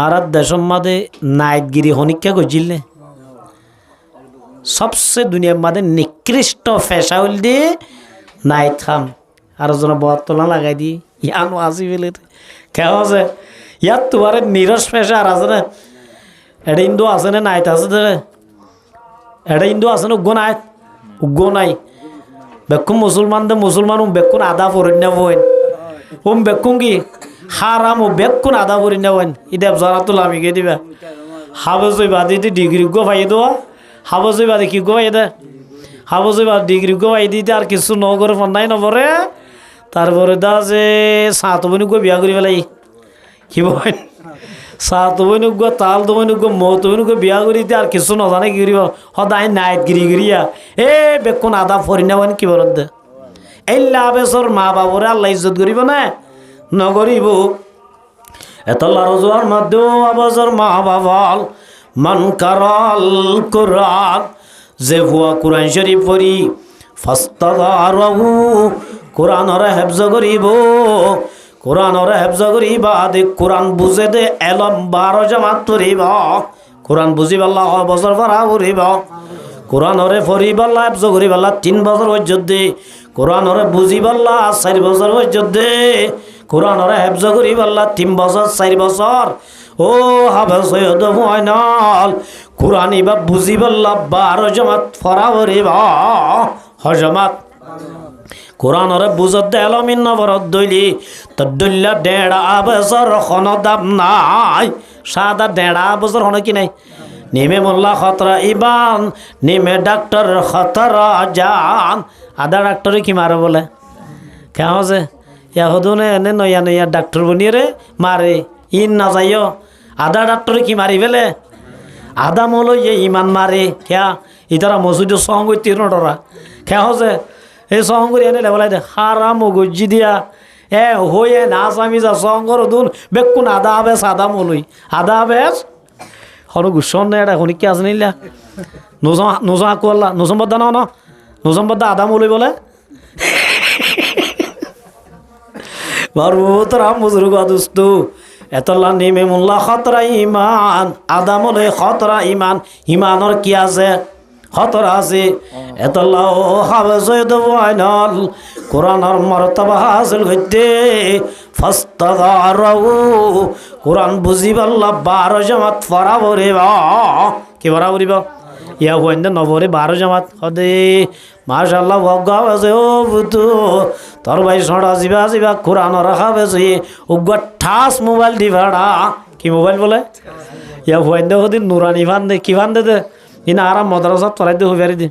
আর দেশম মাদে নাইটগিরি হনিকা গজিলে সবচেয়ে দুনিয়ার মাদে নিকৃষ্ট ফেসা হইল দি নাইট খাম আর জন বতলা লাগাই দি ইয়ানো আসি ফেলে কেউ আছে ইয়াত তোমার নিরস ফেসা আর আছে না এটা ইন্দু আছে না নাইট আছে দে এটা ইন্দু আছে না উগ্র নাই বেকুম মুসলমান দে মুসলমান বেকুন আদা পড়েন না বইন বেকুম কি হারাম ও বেকুন আদা পড়েন না বইন ইদেব জরা তো লামি গে দিবা হাবজই বাদি ডিগ্রি গো ভাই দেওয়া হাবজই বাদি কি গো ভাই দে হাবজই বাদ ডিগ্রি গো ভাই দিতে আর কিছু নগরে ফন্দাই নবরে তারপরে দা যে সাত বনি গো বিয়া করি পেলাই কি বইন সাত বইন গো তাল দবইন গো মত বইন গো বিয়া করি আর কিছু নজানে কি করিব সদায় নাইট গিরিয়া এ বেকুন আদা ফরি না বইন কি বরদ দে এল্লা বেসর মা বাবুরে আল্লাহ ইজ্জত করিব না নগরিব এতলা রোজার মধ্যে আবাজর মা বাবাল মান কারাল কোরআন যে হুয়া কোরআন শরীফ পড়ি ফাস্তাযহারাহু কোরআনরে হেফজ করিব কোরআনরে হেফজ করিবা দে কোরআন বুঝে দে এলম 12 জামাত পড়িব কোরআন বুঝিব আল্লাহ বছর পড়া পড়িব কোরআনরে পড়িব আল্লাহ হেফজ করিব আল্লাহ 3 বছর পর্যন্ত দে কোরআনরে বুঝিব আল্লাহ 4 বছর পর্যন্ত দে কোরআনরে হেফজ করিব আল্লাহ 3 বছর 4 বছর ও হাফেজ সৈয়দ ফাইনাল কোরআন ইবা বুঝিব আল্লাহ 12 জামাত পড়া পড়িব হজমাত কোরআনরে বুঝত দে আলমিন নবরত দইলি তো দইলা 1.5 বছর খন দাম নাই সাদা 1.5 বছর হন কি নাই নেমে মোল্লা খতরা ইবান নেমে ডাক্তার খতরা জান আদা ডাক্তারে কি মারে বলে কেন আছে ইয়া হদুনে এনে নয়া নয়া ডাক্তার বনিয়ে রে মারে ইন না যাইও আদা ডাক্তারে কি মারি ফেলে আদা মলো ইয়ে ইমান মারে খেয়া ইতারা মসুদ সঙ্গ তীর্ণরা খেয়া হচ্ছে এই সঙ্গরি এনে লেবলাই দে হারাম গজ্জি দিয়া এ হয়ে না আমি যা সঙ্গর দুন বেকুন আদা আবেস আদা মলই আদা আবেস হর গুসন না এটা হনিকে আছে নিলা নোজা আকল্লা নোজম্বদা ন নোজম্বদা আদা মলই বলে বারুতরাম বুজুর্গ দোস্ত এতলা নেমে মোল্লা খতরা ইমান আদামলে খতরা ইমান ইমানর কি আছে খতরা আছে এতলা ও হাফেজ ফাইনাল কোরআনের মর্তবা হাসিল করতে ফাস্তাযহারাহু কোরআন বুঝিব আল্লাহ 12 জামাত পড়া পড়িব কি পড়া পড়িব ইয়া হইন্দে নবরে 12 জামাত হদে মাশাআল্লাহ ওয়াগাও আছে ও বুতু তোর ভাই সড়া জিবা কোরআন রাখা বেছে উগা ঠাস মোবাইল দি ভাড়া কি মোবাইল বলে ইয়া হইন্দে হদিন নুরানি ফান্দে কি ফান্দে দে ইনা আরাম মাদ্রাসা তোরাই দে হইবারি দি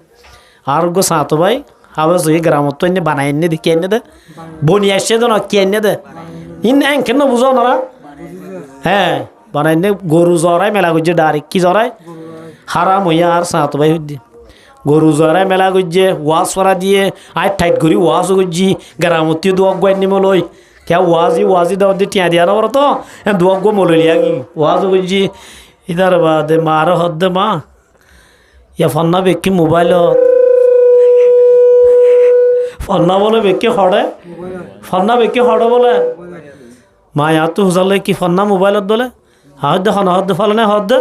আর গো সাতো ভাই হাবেস এই গ্রামত তো এনে বানাই এনে দি কে এনে দে বনি আসছে তো না কে এনে দে ইন এন কেন বুঝো না হ্যাঁ বানাই নে গরু জরাই মেলা করছে ডাইরেক্ট কি জরাই হারাম হইয়া আর সাঁত ভাই হইদি গরু জরাই মেলা করছে ওয়াজ ফরা দিয়ে আয় ঠাইট করি ওয়াজও করছি গেরামতি দুয়াক গাই নিম লই কে ওয়াজি দাও দিয়ে টিয়া দিয়া নবর তো দুয়াক গো মললিয়া কি ওয়াজও করছি ইদার বাদে মার হদ্দে মা ইয়া ফন্না বেকি মোবাইলত ফন্না বলে বেকি হড়ে ফন্না বেকি হড়ে বলে মা ইয়াতো হুজালে কি ফন্না মোবাইলত বলে হদ্দে হন হদ্দে ফলনে হদ্দে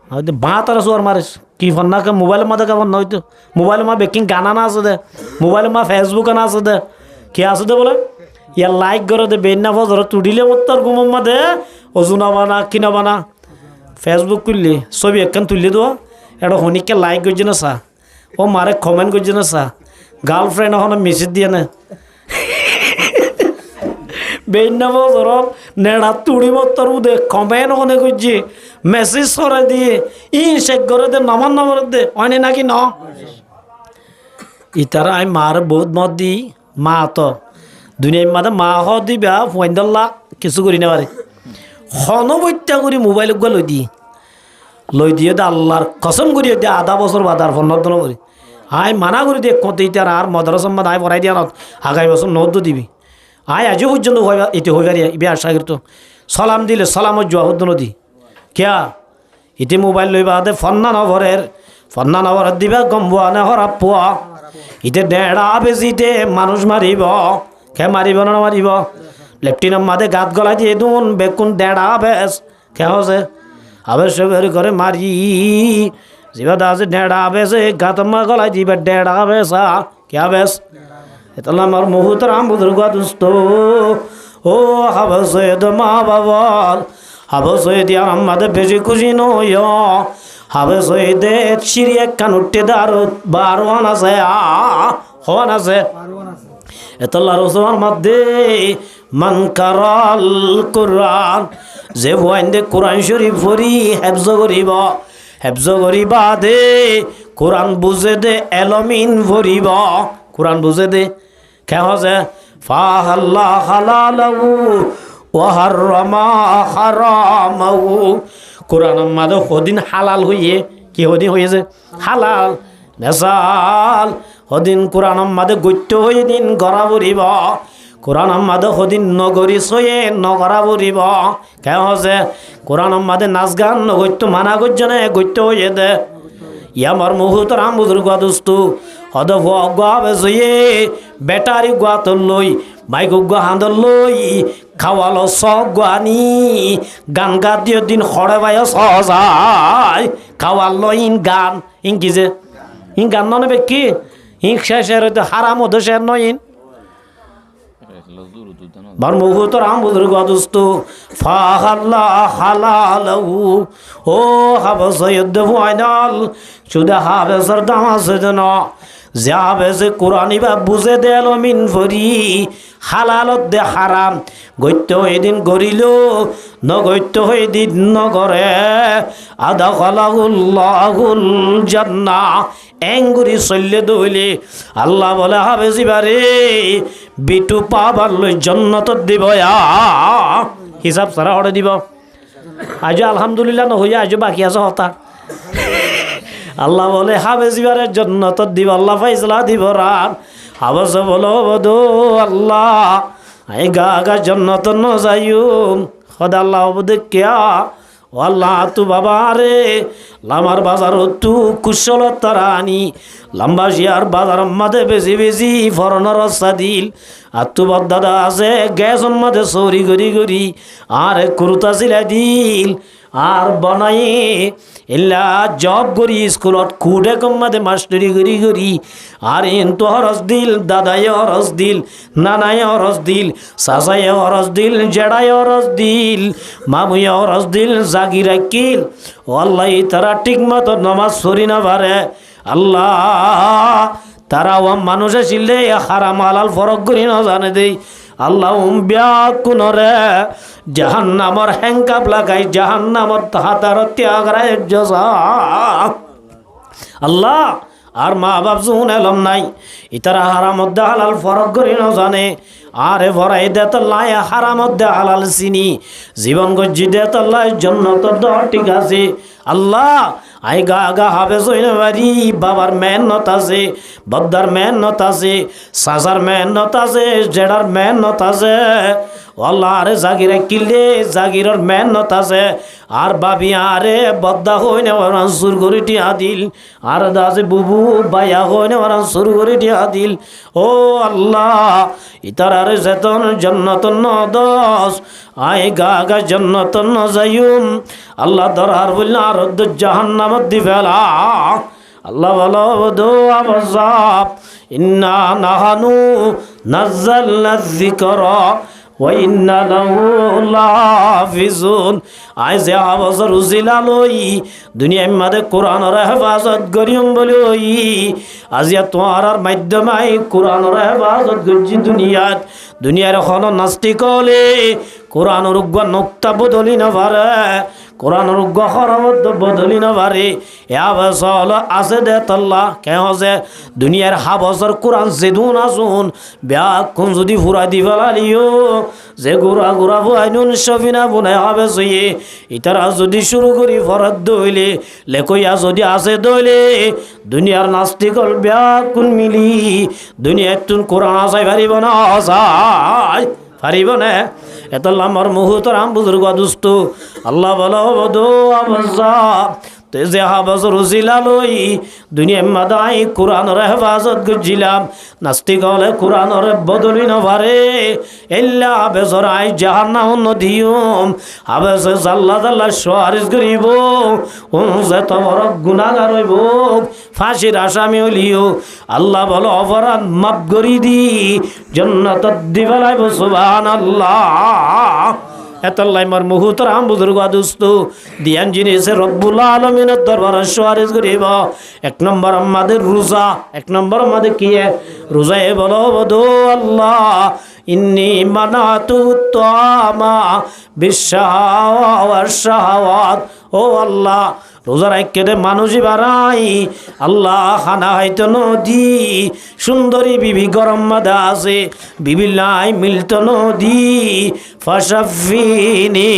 হদ্দে বাঁ তারা সোয়ার মারিস কি ফন্নাকে মোবাইলের মাঝে কেমন নয়তো মোবাইলের মা বেকিং গানা না আছে দে মোবাইলের মা ফেসবুকে না আছে দে কে আছে দে বলে ইয়া লাইক করে দে বেন্না ফজর তুডিলে মত তোর গুমর মাঝে অজুনা বানা কিনা বানা ফেসবুক করলি ছবি একখান তুললি দেওয়া এটা হনিককে লাইক করছে না চা ও মারে কমেন্ট করছে না চা গার্লফ্রেন্ড এখন মেসেজ দিয়ে না বেন্না ফজর নেড়া তুড়ি মতর উদে কমেন্ট ওখানে করছে মেসেজ করে দিয়ে শেখ করে দে নমান নম্বর দে অনে নাকি ন ইতারা আমি মার বহুত মত দি মা তো দুনিয়ার মাঝে মা হ দিবা পয়েন্টল্লা কিছু করি না পারে হনবত্যা করি মোবাইল গা লই দিয়ে দে আল্লাহর কসম করিয়ে দিয়ে আধা বছর বাদার ফোন করি আয় মানা করি দিয়ে কত ইতার আর মদরসম্মদ আয় পড়াই দিয়া আগামী বছর নদ দিবি আয় আজও পর্যন্ত এটি হয়ে পারি ইবে আশা করতো সালাম দিলে সালামত জোয়া হদ্দ নদী কিয়া ইতি মোবাইল লইবা দে ফন্না নভরের দিবা গম্বুয়া নে হরা পোয়া ইতে ডেড়া বেজিতে মানুষ মারিব কে মারিব না মারিব লেফটিনের মাঝে গাত গলা দিয়ে দুন বেকুন ডেড়া বেশ কে হসে আবেশ বেরি করে মারি জিবা দাসে ডেড়া বেসে গাত মা গলায় দিবা ডেড়া বেসা কে বেশ এটা আমার মুহুতরাম বুজুর্গ দুস্থ ও হাবসেদ মা বাবার হাবসেদ আমাদের বেশি খুশি নয় হাবসেদে সিঁড়ি একখান উঠতে দারুত বারোয়ান আছে হওয়ান আছে এতলা রসমার মধ্যে মান কারাল কোরআন যে বয়ান্দে কোরআন শরীফ পড়ি হেফজ করিবা দে কোরআন বুঝে দে এলমিন ভরিব কোরআন বুঝে দে কে হসে ফাহাল্লা হালালাহু ওয়া হারামা হারামাহু কোরআনের মাঝে হদিন হালাল হইয়ে কি হদিন হয়েছে হালাল মেসাল হদিন কোরআনের মাঝে গত্য হয়ে দিন গড়া বরিব কোরআনের মাঝে হদিন নগরী সয়ে নগরা বরিব কে হসে কোরআনের মাঝে নাচ গান নগত্য মানা গজ্জনে গত্য হয়ে দে ইয়ামার মুহুতরাম বুজুর্গ দোস্তু হদ গুয়া বেজয়ে বেটারি গুয়া তোর লই মাইক গুয়া হাঁদর লই খাওয়ালো সব গুয়ানি গান গা দিয়ে দিন খড়ে বাই সজাই খাওয়ালো ইন গান ইন কি যে ইন গান ননে কি ইন শেষের হয়তো হারাম হতো শের নয় ইন বার মুহুতরাম বুজুর্গ দোস্তু ফাহাল্লা হালালাহু ও হাবসয়দ ফাইনাল শুধু হাবসর দামাসেদন যাবে কোরআন বা বুঝে দেল মিন ভরি হালালত দে হারাম গত্য এদিন গরিল নগত্য এদিন নগরে আদা খালাহুল্লাহুল জান্নাহ এঙ্গুরি চললে দইলে আল্লাহ বলে হবে জিবারে বিটু পাবার লই জান্নাত দিব হিসাব সারা হড়ে দিব আজ আলহামদুলিল্লাহ নহইয়া আজ বাকি আছে হতা আল্লাহ বলে হাবে জিবারের জান্নাত দিব আল্লাহ ফাইসলা দিব রান হাবস বলো বদো আল্লাহ আই গা জান্নাত ন যাইম খোদা আল্লাহ বদে কিয়া ও আল্লাহ তু বাবা রে লামার বাজার তু কুশল তারানি লম্বা শিয়ার বাজার মাঝে বেশি বেশি ফরনের রাস্তা দিল আর তু দাদা আছে গ্যাস মাঝে সরি গরি আর কুরুতা সিলাই দিল আর বনাই এলা জব করি স্কুলত কুডে কম্মাদে মাস্টারি গরি আর এন্তু হরস দিল দাদাই হরস দিল নানাই হরস দিল সাসাই হরস দিল জেডাই হরস দিল মামুই হরস দিল জাগি রাখিল ও আল্লাহ তারা ঠিক মতো নমাজ সরি না পারে আল্লাহ তারা ও মানুষে ছিললে হারাম হালাল ফরক করি না জানে দেই আল্লাহ ব্যাকুনরে জাহান্নামর হ্যাংকাপ লাগাই জাহান্নামর হাতার ত্যাগ রায় জজা আল্লাহ আর মা বাপ যখন এলম নাই ইতারা হারাম মধ্যে হালাল ফরক করি না জানে আরে ভরাই দেতল্লায় হারাম মধ্যে হালাল চিনি জীবন গজ্জি দেতল্লায় জন্নত দর ঠিক আছে আল্লাহ আই গা গা হবে জইনে বাড়ি বাবার মেহনত আছে বদ্দার মেহনত আছে সাজার মেহনত আছে জেডার মেহনত আছে আল্লাহ আরে জাগিরে কিলে জাগিরর মেহনত আছে আর বাবি আরে বদ্দা হইনে ওরা সুর করে টিয়া দিল আর দাসে বুবু বাইয়া হইনে ওরা সুর করে টিয়া দিল ও আল্লাহ ইতার আরে যেতন জন্নত দশ আই গা গা জন্নত যাইম আল্লাহ দরহার বললে আর জাহান্নামত দি ফেলা আল্লাহ বলো দো আবজাব ইন্না নাহানু নাজ্জালনা যিকরা ওয়া ইন্না লাহু লাহাফিজুন আই যে আবজর উজিলালই দুনিয়ার মধ্যে কোরআনের হেফাজত করিম বলি আজিয়া তোমার মাধ্যমে কোরআনের হেফাজত করছি দুনিয়ার এখন নাস্তিক হলে কোরআনের নোক্তা বদলি না পারে কোরআনের হরমত বদলি না পারে এল আছে দে তল্লা কেহ যে দুনিয়ার হাবজর কোরআন যেদুন আসুন ব্যাকুন যদি ফুরাই দি ফেলালিও যে গোড়া গোড়া ফুয়াই নুন সফিনা বুনাই হবে সইয়ে ইতারা যদি শুরু করি ফরত দইলে লেকইয়া যদি আছে দইলে দুনিয়ার নাস্তিকল ব্যাকুন মিলি দুনিয়ার তুন কোরআন আসাই পারিব না আসাই পারিব না এত আমার মুহূর্তর আম বুজুর্গ দুস্থ আল্লাহ বলো বদো আবজাব তেজে হাবজর উজিলালই দুনিয়ার মাদাই কোরআনের হেফাজত গজিলাম নাস্তিক হলে কোরআনের বদলি নভারে এল্লা বেজর আই জাহান্নাম নদিয়ম হাবেসে জাল্লা জাল্লা সোয়ারিস করিব যে তোমার গুনাহগার হইব ফাঁসির আসামি হলিও আল্লাহ বলো অপরাধ মাফ করি দি জান্নাত দিবেলাইব সুবহানাল্লাহ এতলাই মার মুহূর্তর আম বুজুর্গ দুস্থ দিয়ান জিনিসে রব্বুল আলমিনের দরবার সোয়ারিস করিব এক নম্বর আমাদের রোজা এক নম্বর আমাদের কি রোজা এ বলো বধু আল্লাহ ইন্নি মানাতু তামা বিশাওয়াত ও আল্লাহ রোজার আইকেদে মানুষই বাড়াই আল্লাহ খানা হয়তো নদী সুন্দরী বিবি গরম মাদা আছে বিবি লাই মিলত নদী ফাশাফিনি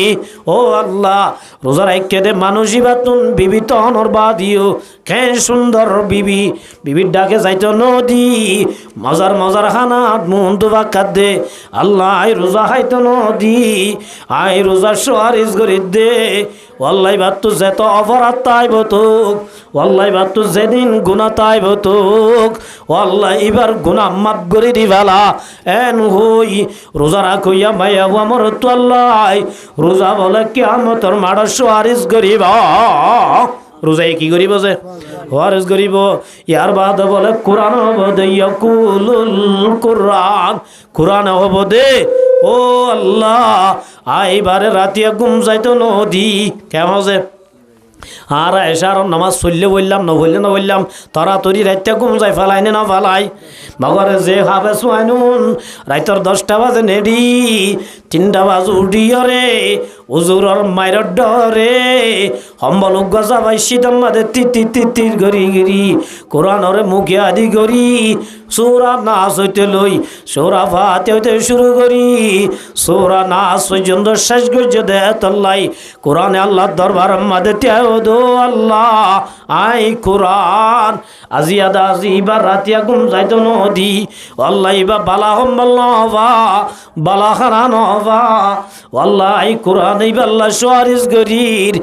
ও আল্লাহ রোজার আইকেদে মানুষই বাতুন বিবি তহনর বাদিও কে সুন্দর বিবি বিবির ডাকে যাইতো নদী মজার মজার খানা মন দুবা কাঁদে আল্লাহ আই রোজা খাইতো নদী আই রোজা সোয়ারিস করে দে ওয়াল্লাই বাত্তু যেত অপরাধ তাইব তোক ওয়াল্লাই বাত্তু যেদিন গুণা তাইব তোক ওয়াল্লাই এবার গুণা মাফ করে দিবালা এন হই রোজা রাখইয়া মাইয়া আমার তো আল্লাহ রোজা বলে কিয়ামতের মাড় সোয়ারিস করিব রোজাই কি করিব যে ওয়ারিস করিব ইয়ার বাদ বলে কোরআন হব দে ইয়াকুলুল কোরআন কোরআন হব দে ও আল্লাহ আইবারে রাতিয়া ঘুম যাইতো নদী কেমন যে আর এসার নামাজ চললে বললাম না বললে না বললাম তরাতরি রাইতে ঘুম যাই ফেলাই না ফেলাই মগরে যে হাবে সোয়ানুন রাইতর 10টা বাজে নেডি 3টা বাজে উঠিও রে উজুরর মাইরর ডরে হম্বল গজা ভাই শীতম মাদে তির গরি গিরি কোরআনরে মুখে আদি গরি সূরা নাস হইতে লই সূরা ফাতিহা হইতে শুরু করি সূরা নাস পর্যন্ত শেষ গজে দে তল্লাই কোরআনে আল্লাহর দরবার মাদে তিয়াও দো আল্লাহ আই কোরআন আজিয়াদা আজিবা রাতিয়া ঘুম যাইতো নদী আল্লাহ ইবা বালা হম্বল নবা বালা খানা নবা আল্লাহ আই কোরআন ইবা আল্লাহ সোয়ারিস গরির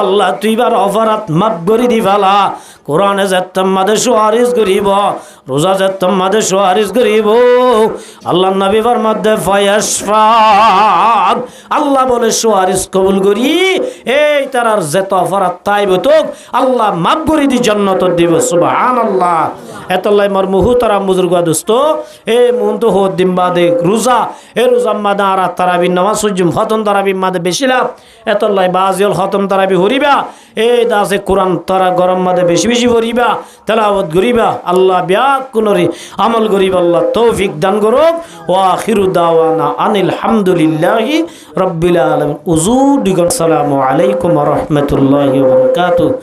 আল্লাহ তুইবার অপরাধ মাফ করি দিবালা কোরআনে যেতাম মাদে সোয়ারিস করিব রোজা যেতাম মাদে সোয়ারিস করিব আল্লাহ নবীর মধ্যে ফয়াসফাত আল্লাহ বলে সোয়ারিস কবুল করি এই তারার যেত অপরাধ তাইব তোক আল্লাহ মাফ করি দি জান্নাত দিব সুবহানাল্লাহ এতলাই মর মুহূর্তরা বুজুর্গ দোস্ত এ মন তো হো দিমবাদে রোজা এ রোজা মাদা আর তারাবি নামাজ সুজুম খতম তারাবি মাদে বেশিলা এতলাই বাজিল খতম তারাবি হরিবা এই দাসে কোরআন তারা গরম মাদে বেশি বেশি হরিবা তেলাওয়াত করিবা আল্লাহ ব্যাক কুনরি আমল করিবা আল্লাহ তৌফিক দান করুক ওয়া আখিরু দাওয়ানা আনিল হামদুলিল্লাহি রাব্বিল আলামিন উযু দিগন আসসালামু আলাইকুম ওয়া রাহমাতুল্লাহি ওয়া বারাকাতুহু।